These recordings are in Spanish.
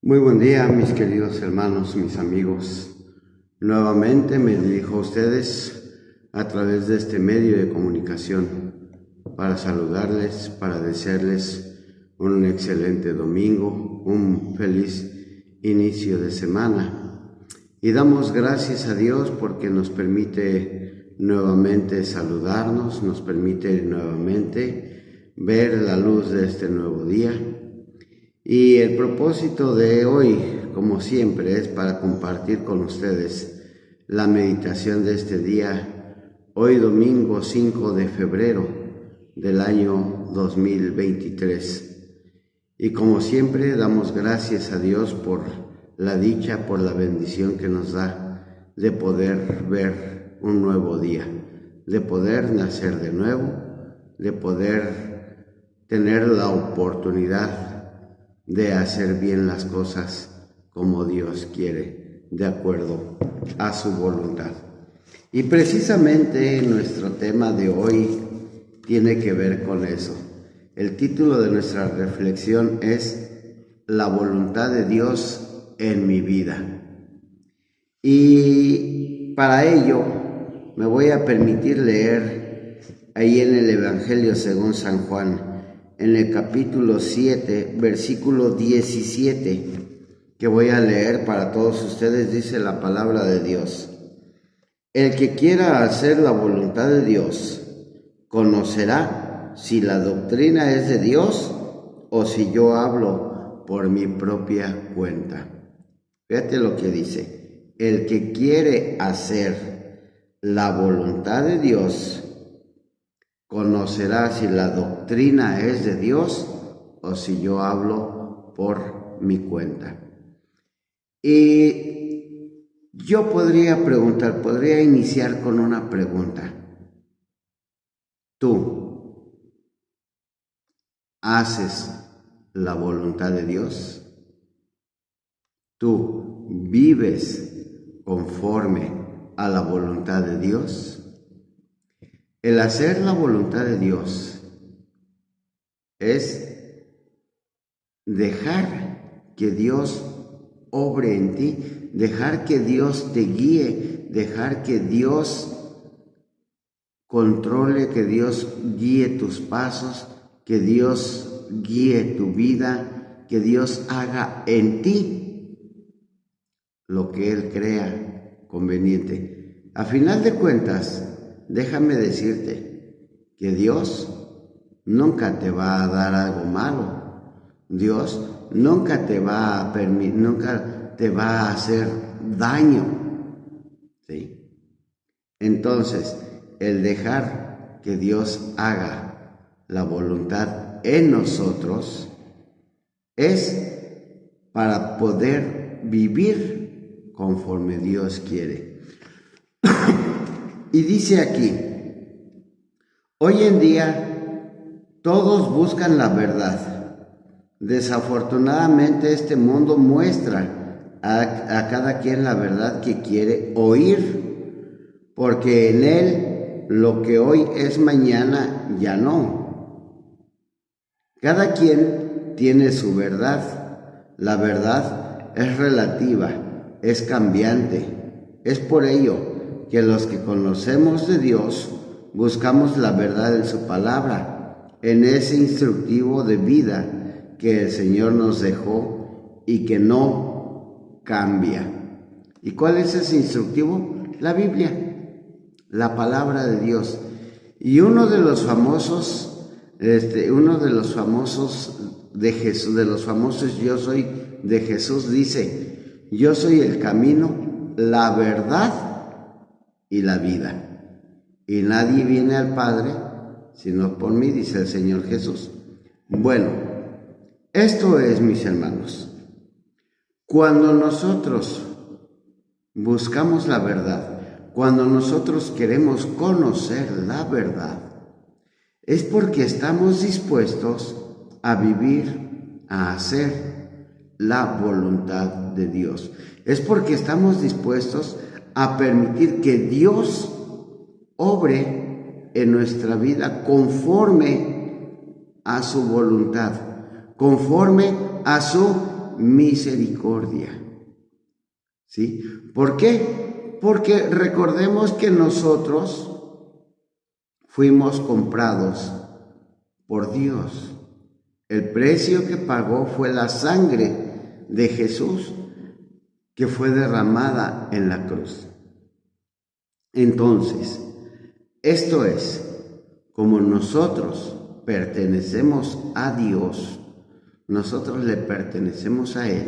Muy buen día, mis queridos hermanos, mis amigos. Nuevamente me dirijo a ustedes a través de este medio de comunicación para saludarles, para desearles un excelente domingo, un feliz inicio de semana. Y damos gracias a Dios porque nos permite nuevamente saludarnos, nos permite nuevamente ver la luz de este nuevo día. Y el propósito de hoy, como siempre, es para compartir con ustedes la meditación de este día, hoy domingo 5 de febrero del año 2023. Y como siempre, damos gracias a Dios por la dicha, por la bendición que nos da de poder ver un nuevo día, de poder nacer de nuevo, de poder tener la oportunidad de hacer bien las cosas como Dios quiere, de acuerdo a su voluntad. Y precisamente nuestro tema de hoy tiene que ver con eso. El título de nuestra reflexión es La voluntad de Dios en mi vida. Y para ello me voy a permitir leer ahí en el Evangelio según San Juan, en el capítulo 7, versículo 17, que voy a leer para todos ustedes. Dice la palabra de Dios: el que quiera hacer la voluntad de Dios conocerá si la doctrina es de Dios o si yo hablo por mi propia cuenta. Fíjate lo que dice: el que quiere hacer la voluntad de Dios conocerá si la doctrina es de Dios o si yo hablo por mi cuenta. Y yo podría iniciar con una pregunta. ¿Tú haces la voluntad de Dios? ¿Tú vives conforme a la voluntad de Dios? El hacer la voluntad de Dios es dejar que Dios obre en ti, dejar que Dios te guíe, dejar que Dios controle, que Dios guíe tus pasos, que Dios guíe tu vida, que Dios haga en ti lo que Él crea conveniente. A final de cuentas, déjame decirte que Dios nunca te va a dar algo malo. Dios nunca te va a hacer daño. ¿Sí? Entonces, el dejar que Dios haga la voluntad en nosotros es para poder vivir conforme Dios quiere. Y dice aquí: hoy en día todos buscan la verdad. Desafortunadamente este mundo muestra a cada quien la verdad que quiere oír, porque en él lo que hoy es mañana ya no. Cada quien tiene su verdad. La verdad es relativa, es cambiante. Es por ello que los que conocemos de Dios buscamos la verdad en su palabra, en ese instructivo de vida que el Señor nos dejó y que no cambia. ¿Y cuál es ese instructivo? La Biblia, la palabra de Dios. Y uno de los famosos de Jesús, de los famosos yo soy de Jesús, dice: yo soy el camino, la verdad y la vida, y nadie viene al Padre sino por mí, dice el Señor Jesús. Bueno, esto es, mis hermanos, cuando nosotros buscamos la verdad, cuando nosotros queremos conocer la verdad, es porque estamos dispuestos a vivir, a hacer la voluntad de Dios. Es porque estamos dispuestos a permitir que Dios obre en nuestra vida conforme a su voluntad, conforme a su misericordia. ¿Sí? ¿Por qué? Porque recordemos que nosotros fuimos comprados por Dios. El precio que pagó fue la sangre de Jesús que fue derramada en la cruz. Entonces, esto es, como nosotros pertenecemos a Dios, nosotros le pertenecemos a Él,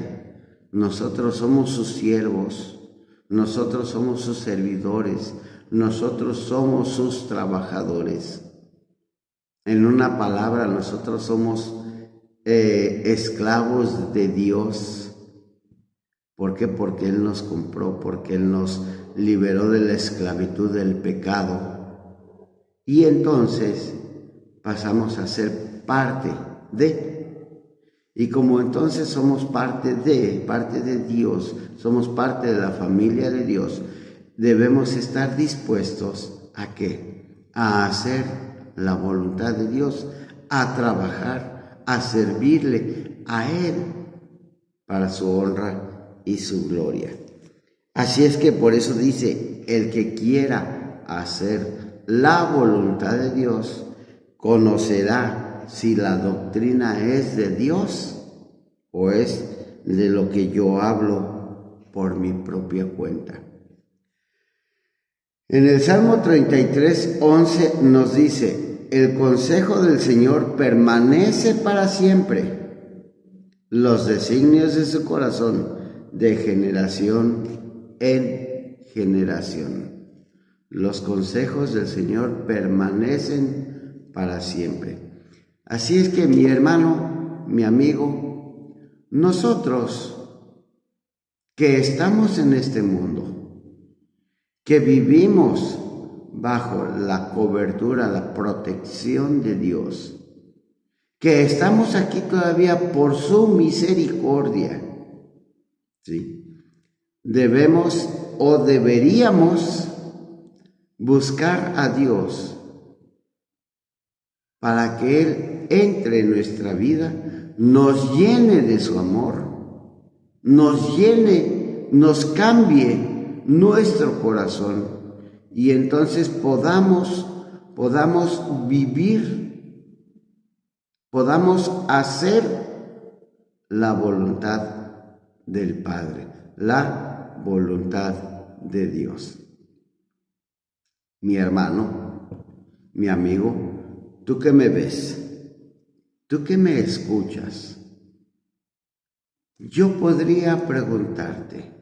nosotros somos sus siervos, nosotros somos sus servidores, nosotros somos sus trabajadores. En una palabra, nosotros somos esclavos de Dios. ¿Por qué? Porque Él nos compró, porque Él nos liberó de la esclavitud del pecado. Y entonces pasamos a ser parte de. Y como entonces somos parte de Dios, somos parte de la familia de Dios, debemos estar dispuestos ¿a qué? A hacer la voluntad de Dios, a trabajar, a servirle a Él para su honra y su gloria. Así es que por eso dice, el que quiera hacer la voluntad de Dios, conocerá si la doctrina es de Dios o es de lo que yo hablo por mi propia cuenta. En el Salmo 33:11 nos dice, el consejo del Señor permanece para siempre, los designios de su corazón de generación en generación. Los consejos del Señor permanecen para siempre. Así es que mi hermano, mi amigo, nosotros que estamos en este mundo, que vivimos bajo la cobertura, la protección de Dios, que estamos aquí todavía por su misericordia, ¿sí? Debemos o deberíamos buscar a Dios para que Él entre en nuestra vida, nos llene de su amor, nos llene, nos cambie nuestro corazón y entonces podamos vivir, podamos hacer la voluntad del Padre, la voluntad de Dios. Mi hermano, mi amigo, tú que me ves, tú que me escuchas, yo podría preguntarte,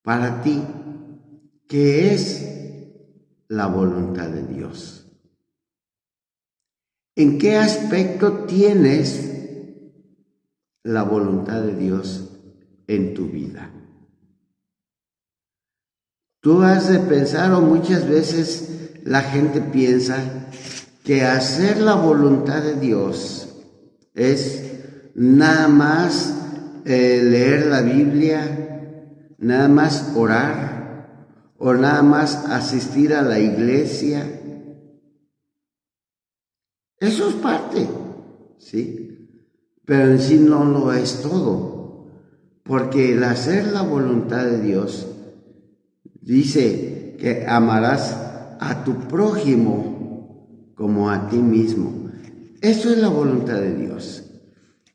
para ti, ¿qué es la voluntad de Dios? ¿En qué aspecto tienes la voluntad de Dios en tu vida? Tú has de pensar, o muchas veces la gente piensa, que hacer la voluntad de Dios es nada más leer la Biblia, nada más orar o nada más asistir a la iglesia. Eso es parte, ¿sí? Pero en sí no lo es todo, porque el hacer la voluntad de Dios dice que amarás a tu prójimo como a ti mismo. Eso es la voluntad de Dios.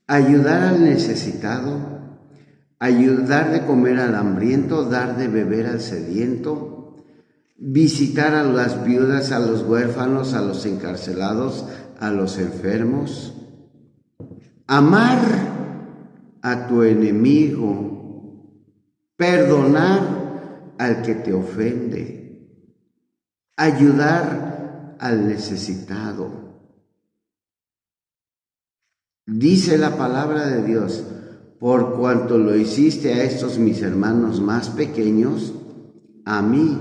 Ayudar al necesitado, ayudar de comer al hambriento, dar de beber al sediento, visitar a las viudas, a los huérfanos, a los encarcelados, a los enfermos, amar a tu enemigo, perdonar al que te ofende, ayudar al necesitado. Dice la palabra de Dios, por cuanto lo hiciste a estos mis hermanos más pequeños, a mí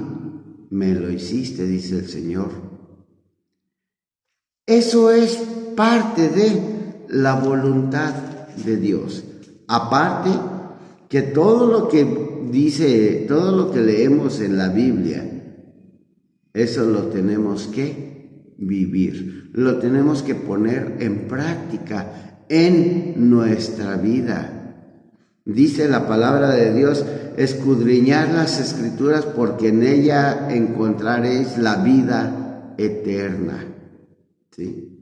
me lo hiciste, dice el Señor. Eso es parte de la voluntad de Dios. Aparte que todo lo que dice, todo lo que leemos en la Biblia, eso lo tenemos que vivir, lo tenemos que poner en práctica en nuestra vida. Dice la palabra de Dios, escudriñad las Escrituras porque en ella encontraréis la vida eterna. ¿Sí?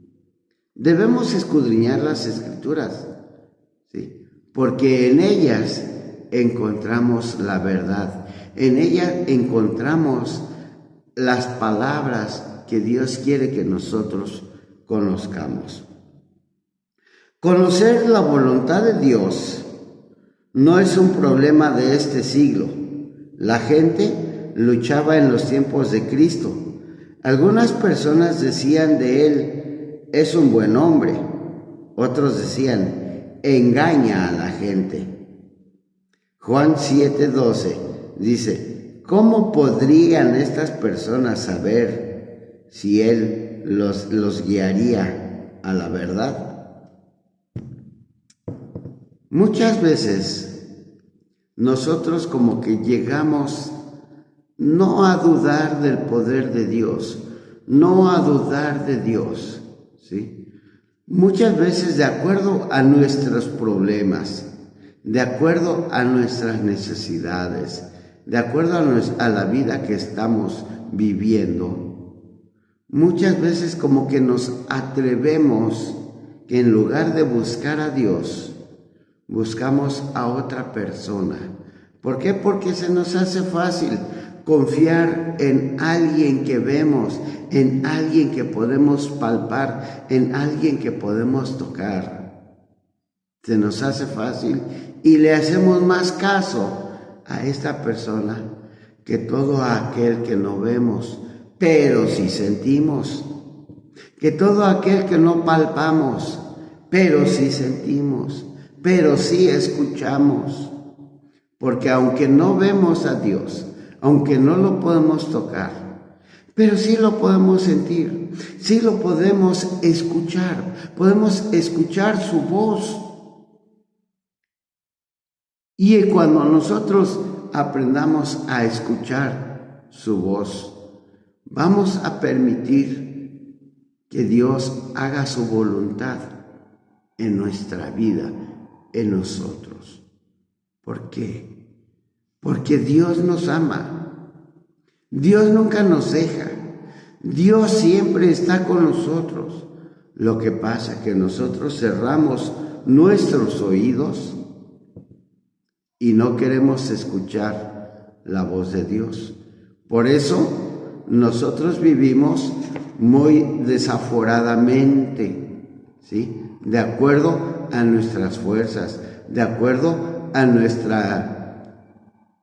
Debemos escudriñar las Escrituras, ¿sí? Porque en ellas encontramos la verdad. En ellas encontramos las palabras que Dios quiere que nosotros conozcamos. Conocer la voluntad de Dios no es un problema de este siglo. La gente luchaba en los tiempos de Cristo. Algunas personas decían de él, es un buen hombre. Otros decían, engaña a la gente. Juan 7:12 dice, ¿cómo podrían estas personas saber si él los guiaría a la verdad? Muchas veces nosotros como que llegamos no a dudar del poder de Dios, no a dudar de Dios, ¿sí? Muchas veces de acuerdo a nuestros problemas, de acuerdo a nuestras necesidades, de acuerdo a la vida que estamos viviendo, muchas veces como que nos atrevemos que en lugar de buscar a Dios, buscamos a otra persona. ¿Por qué? Porque se nos hace fácil confiar en alguien que vemos, en alguien que podemos palpar, en alguien que podemos tocar. Se nos hace fácil y le hacemos más caso a esta persona que todo aquel que no vemos, pero sí sentimos. Que todo aquel que no palpamos, pero sí sentimos. Pero sí escuchamos, porque aunque no vemos a Dios, aunque no lo podemos tocar, pero sí lo podemos sentir, sí lo podemos escuchar su voz. Y cuando nosotros aprendamos a escuchar su voz, vamos a permitir que Dios haga su voluntad en nuestra vida, en nosotros. ¿Por qué? Porque Dios nos ama. Dios nunca nos deja. Dios siempre está con nosotros. Lo que pasa es que nosotros cerramos nuestros oídos y no queremos escuchar la voz de Dios. Por eso nosotros vivimos muy desaforadamente, ¿sí? De acuerdo a nuestras fuerzas, de acuerdo a nuestra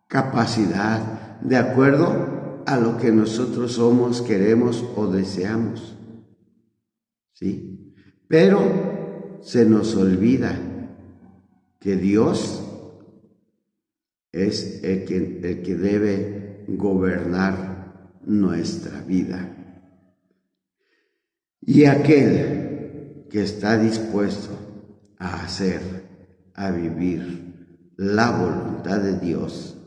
capacidad, de acuerdo a lo que nosotros somos, queremos o deseamos, ¿sí? Pero se nos olvida que Dios es el que debe gobernar nuestra vida. Y aquel que está dispuesto a hacer, a vivir la voluntad de Dios,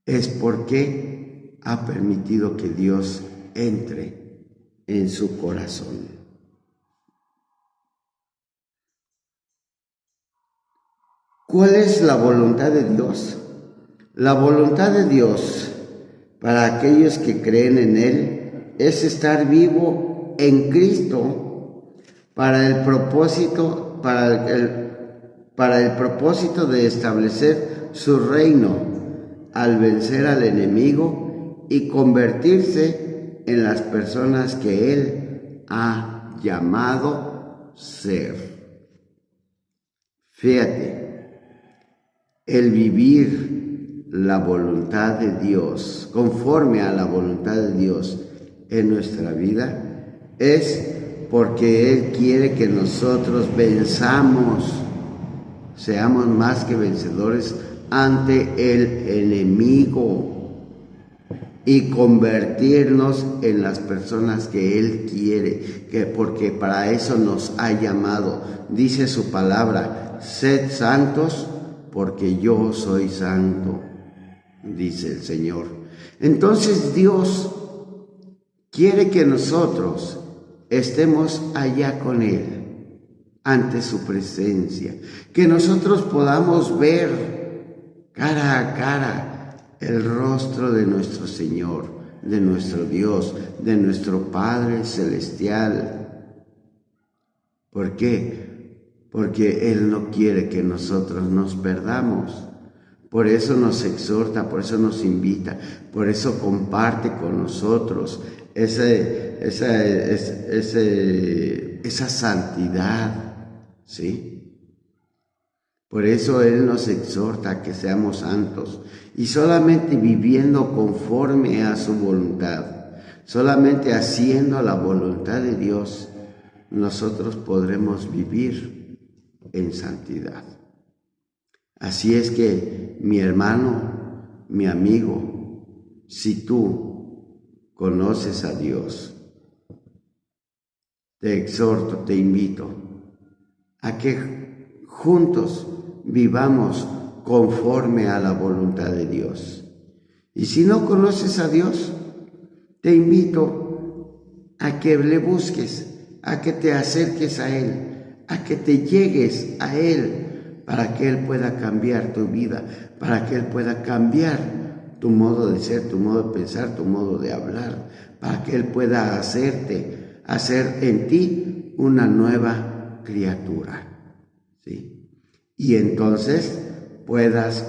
es porque ha permitido que Dios entre en su corazón. ¿Cuál es la voluntad de Dios? La voluntad de Dios para aquellos que creen en Él es estar vivo en Cristo para el propósito de establecer su reino al vencer al enemigo y convertirse en las personas que Él ha llamado ser. Fíjate, el vivir la voluntad de Dios, conforme a la voluntad de Dios en nuestra vida, es porque Él quiere que nosotros venzamos, seamos más que vencedores ante el enemigo y convertirnos en las personas que Él quiere, porque para eso nos ha llamado. Dice su palabra, sed santos porque yo soy santo, dice el Señor. Entonces Dios quiere que nosotros estemos allá con Él, ante su presencia, que nosotros podamos ver cara a cara el rostro de nuestro Señor, de nuestro Dios, de nuestro Padre Celestial. ¿Por qué? Porque Él no quiere que nosotros nos perdamos. Por eso nos exhorta, por eso nos invita, por eso comparte con nosotros esa santidad, ¿sí? Por eso Él nos exhorta a que seamos santos y solamente viviendo conforme a su voluntad, solamente haciendo la voluntad de Dios, nosotros podremos vivir en santidad. Así es que, mi hermano, mi amigo, si tú conoces a Dios, te exhorto, te invito a que juntos vivamos conforme a la voluntad de Dios. Y si no conoces a Dios, te invito a que le busques, a que te acerques a Él, a que te llegues a Él, para que Él pueda cambiar tu vida, para que Él pueda cambiar tu modo de ser, tu modo de pensar, tu modo de hablar, para que Él pueda hacer en ti una nueva criatura, ¿sí? Y entonces puedas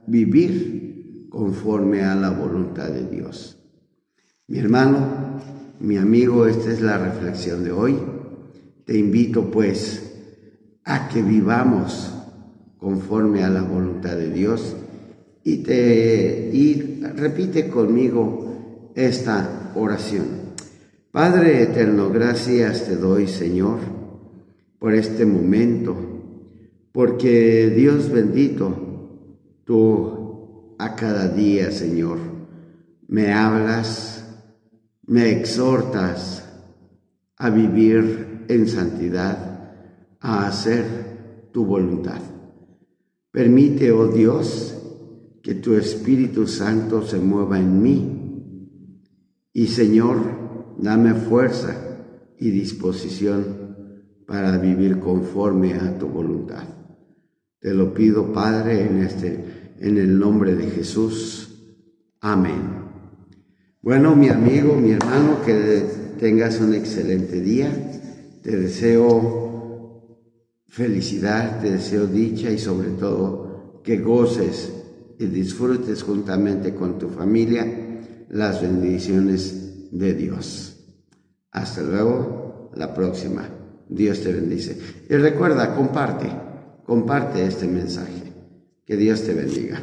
vivir conforme a la voluntad de Dios. Mi hermano, mi amigo, esta es la reflexión de hoy. Te invito pues a que vivamos conforme a la voluntad de Dios y repite conmigo esta oración. Padre eterno, gracias te doy, Señor, por este momento, porque Dios bendito, tú a cada día, Señor, me hablas, me exhortas a vivir en santidad, a hacer tu voluntad. Permite, oh Dios, que tu Espíritu Santo se mueva en mí. Y Señor, dame fuerza y disposición para vivir conforme a tu voluntad. Te lo pido, Padre, en el nombre de Jesús. Amén. Bueno, mi amigo, mi hermano, que tengas un excelente día. Te deseo felicidad, te deseo dicha y sobre todo que goces y disfrutes juntamente con tu familia las bendiciones de Dios. Hasta luego, la próxima. Dios te bendice. Y recuerda, comparte este mensaje. Que Dios te bendiga.